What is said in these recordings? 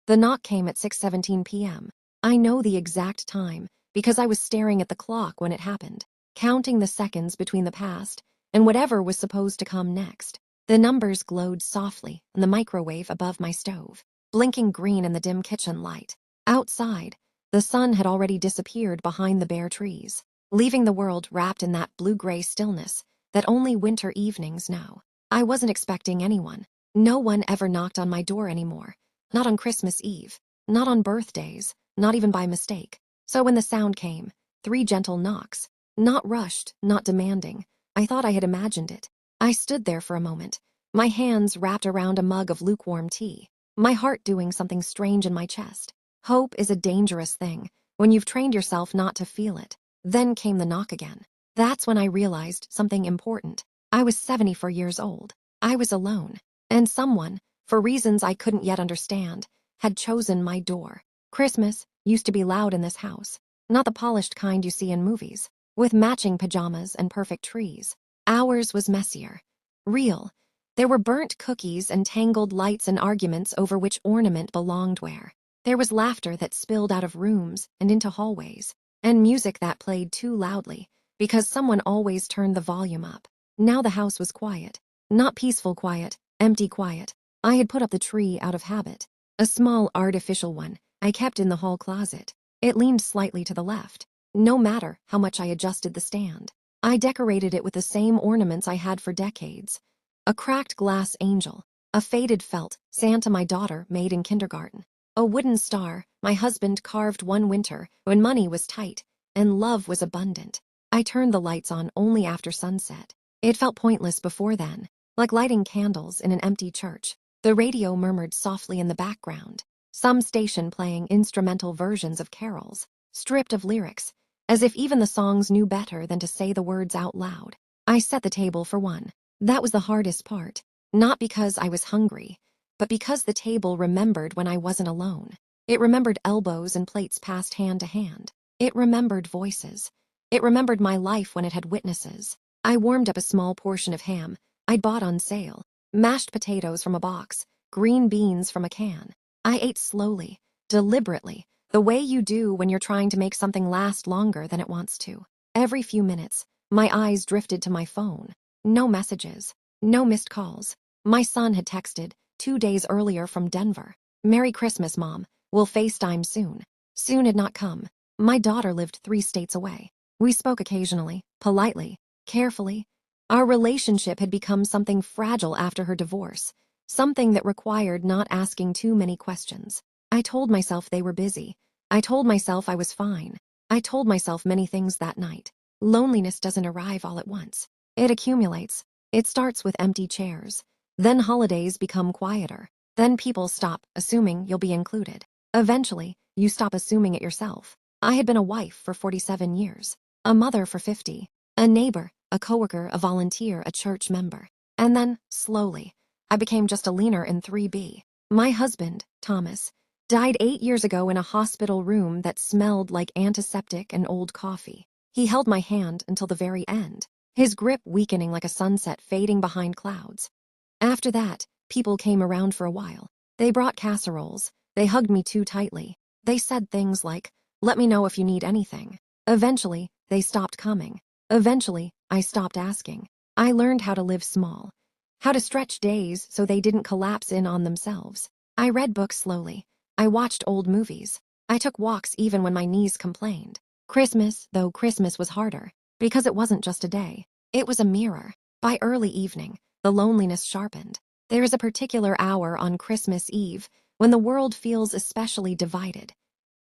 The knock came at 6:17 p.m. I know the exact time because I was staring at the clock when it happened, counting the seconds between the past and whatever was supposed to come next. The numbers glowed softly on the microwave above my stove, blinking green in the dim kitchen light. Outside, the sun had already disappeared behind the bare trees, leaving the world wrapped in that blue-gray stillness that only winter evenings know. I wasn't expecting anyone. No one ever knocked on my door anymore. Not on Christmas Eve, not on birthdays, not even by mistake. So when the sound came, 3 gentle knocks, not rushed, not demanding, I thought I had imagined it. I stood there for a moment, my hands wrapped around a mug of lukewarm tea, my heart doing something strange in my chest. Hope is a dangerous thing when you've trained yourself not to feel it. Then came the knock again. That's when I realized something important. I was 74 years old. I was alone, and someone, for reasons I couldn't yet understand, had chosen my door. Christmas used to be loud in this house, not the polished kind you see in movies, with matching pajamas and perfect trees. Ours was messier, real. There were burnt cookies and tangled lights and arguments over which ornament belonged where. There was laughter that spilled out of rooms and into hallways, and music that played too loudly because someone always turned the volume up. Now the house was quiet, not peaceful quiet, empty quiet. I had put up the tree out of habit, a small artificial one I kept in the hall closet. It leaned slightly to the left, no matter how much I adjusted the stand. I decorated it with the same ornaments I had for decades. A cracked glass angel, a faded felt Santa my daughter made in kindergarten, a wooden star my husband carved one winter when money was tight and love was abundant. I turned the lights on only after sunset. It felt pointless before then, like lighting candles in an empty church. The radio murmured softly in the background, some station playing instrumental versions of carols, stripped of lyrics, as if even the songs knew better than to say the words out loud. I set the table for one. That was the hardest part, not because I was hungry, but because the table remembered when I wasn't alone. It remembered elbows and plates passed hand to hand. It remembered voices. It remembered my life when it had witnesses. I warmed up a small portion of ham I'd bought on sale, mashed potatoes from a box, green beans from a can. I ate slowly, deliberately, the way you do when you're trying to make something last longer than it wants to. Every few minutes, my eyes drifted to my phone. No messages, no missed calls. My son had texted 2 days earlier from Denver. "Merry Christmas, Mom. We'll FaceTime soon." Soon had not come. My daughter lived 3 states away. We spoke occasionally, politely, carefully. Our relationship had become something fragile after her divorce, something that required not asking too many questions. I told myself they were busy. I told myself I was fine. I told myself many things that night. Loneliness doesn't arrive all at once. It accumulates. It starts with empty chairs. Then holidays become quieter. Then people stop assuming you'll be included. Eventually, you stop assuming it yourself. I had been a wife for 47 years, a mother for 50, a neighbor, a coworker, a volunteer, a church member. And then, slowly, I became just a leaner in 3B. My husband, Thomas, died 8 years ago in a hospital room that smelled like antiseptic and old coffee. He held my hand until the very end, his grip weakening like a sunset fading behind clouds. After that, people came around for a while. They brought casseroles. They hugged me too tightly. They said things like, "Let me know if you need anything." Eventually, they stopped coming. Eventually, I stopped asking. I learned how to live small, how to stretch days so they didn't collapse in on themselves. I read books slowly. I watched old movies. I took walks even when my knees complained. Christmas was harder, because it wasn't just a day. It was a mirror. By early evening, the loneliness sharpened. There is a particular hour on Christmas Eve when the world feels especially divided,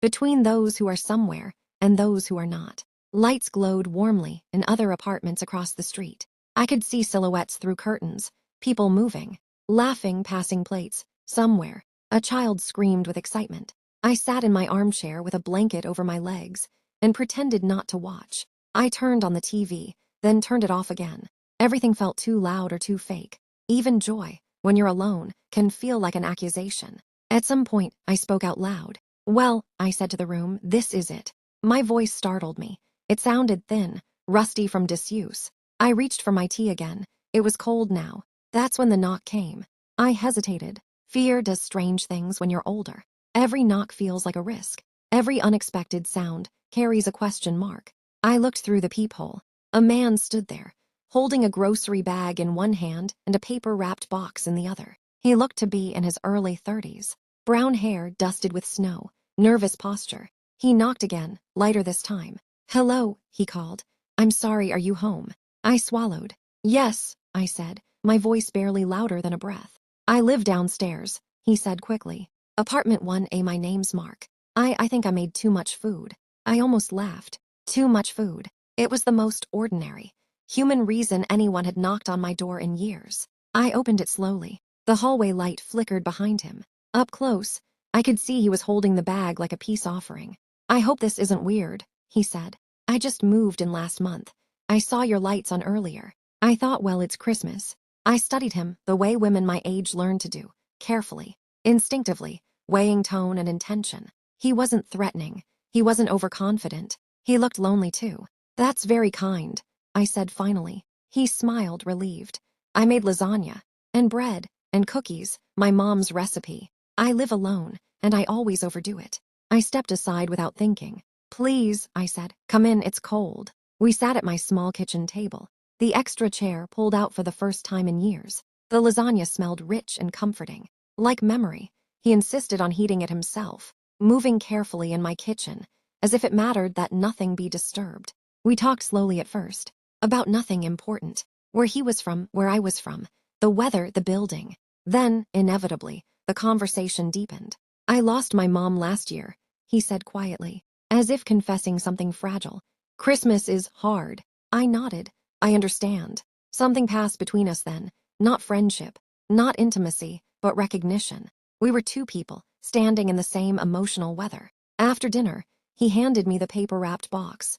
between those who are somewhere and those who are not. Lights glowed warmly in other apartments across the street. I could see silhouettes through curtains, people moving, laughing, passing plates. Somewhere, a child screamed with excitement. I sat in my armchair with a blanket over my legs and pretended not to watch. I turned on the TV, then turned it off again. Everything felt too loud or too fake. Even joy, when you're alone, can feel like an accusation. At some point, I spoke out loud. "Well," I said to the room, "this is it." My voice startled me. It sounded thin, rusty from disuse. I reached for my tea again. It was cold now. That's when the knock came. I hesitated. Fear does strange things when you're older. Every knock feels like a risk. Every unexpected sound carries a question mark. I looked through the peephole. A man stood there, holding a grocery bag in one hand and a paper-wrapped box in the other. He looked to be in his early 30s. Brown hair dusted with snow, nervous posture. He knocked again, lighter this time. "Hello," he called. "I'm sorry, are you home?" I swallowed. "Yes," I said, my voice barely louder than a breath. "I live downstairs," he said quickly. "Apartment 1A, my name's Mark. I think I made too much food." I almost laughed. Too much food. It was the most ordinary, human reason anyone had knocked on my door in years. I opened it slowly. The hallway light flickered behind him. Up close, I could see he was holding the bag like a peace offering. "I hope this isn't weird," he said. "I just moved in last month. I saw your lights on earlier. I thought, well, it's Christmas." I studied him the way women my age learn to do, carefully, instinctively, weighing tone and intention. He wasn't threatening. He wasn't overconfident. He looked lonely too. "That's very kind," I said finally. He smiled, relieved. "I made lasagna, and bread, and cookies, my mom's recipe. I live alone, and I always overdo it." I stepped aside without thinking. "Please," I said, "come in, it's cold." We sat at my small kitchen table, the extra chair pulled out for the first time in years. The lasagna smelled rich and comforting, like memory. He insisted on heating it himself, moving carefully in my kitchen, as if it mattered that nothing be disturbed. We talked slowly at first, about nothing important, where he was from, where I was from, the weather, the building. Then, inevitably, the conversation deepened. "I lost my mom last year," he said quietly, as if confessing something fragile. "Christmas is hard." I nodded. "I understand." Something passed between us then, not friendship, not intimacy, but recognition. We were two people, standing in the same emotional weather. After dinner, he handed me the paper-wrapped box.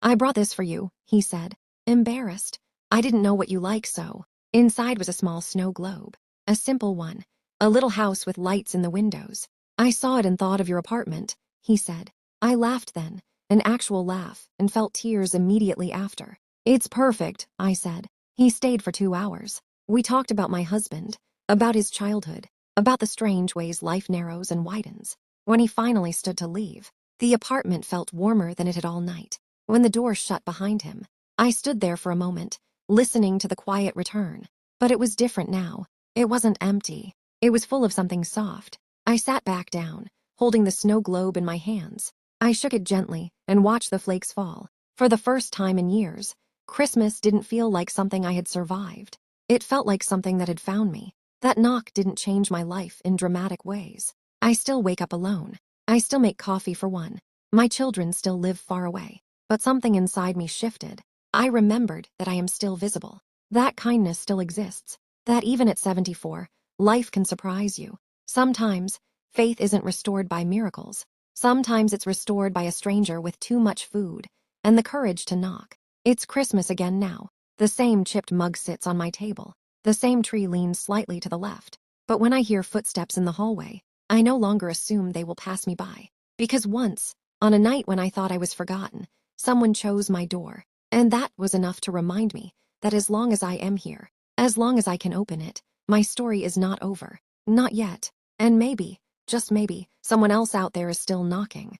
"I brought this for you," he said, embarrassed. "I didn't know what you like, so." Inside was a small snow globe, a simple one, a little house with lights in the windows. "I saw it and thought of your apartment," he said. I laughed then, an actual laugh, and felt tears immediately after. "It's perfect," I said. He stayed for 2 hours. We talked about my husband, about his childhood, about the strange ways life narrows and widens. When he finally stood to leave, the apartment felt warmer than it had all night. When the door shut behind him, I stood there for a moment, listening to the quiet return. But it was different now. It wasn't empty. It was full of something soft. I sat back down, holding the snow globe in my hands. I shook it gently and watched the flakes fall. For the first time in years, Christmas didn't feel like something I had survived. It felt like something that had found me. That knock didn't change my life in dramatic ways. I still wake up alone. I still make coffee for one. My children still live far away. But something inside me shifted. I remembered that I am still visible. That kindness still exists. That even at 74, life can surprise you. Sometimes, faith isn't restored by miracles. Sometimes it's restored by a stranger with too much food and the courage to knock. It's Christmas again now. The same chipped mug sits on my table. The same tree leans slightly to the left. But when I hear footsteps in the hallway, I no longer assume they will pass me by. Because once, on a night when I thought I was forgotten, someone chose my door. And that was enough to remind me that as long as I am here, as long as I can open it, my story is not over. Not yet. And maybe, just maybe, someone else out there is still knocking.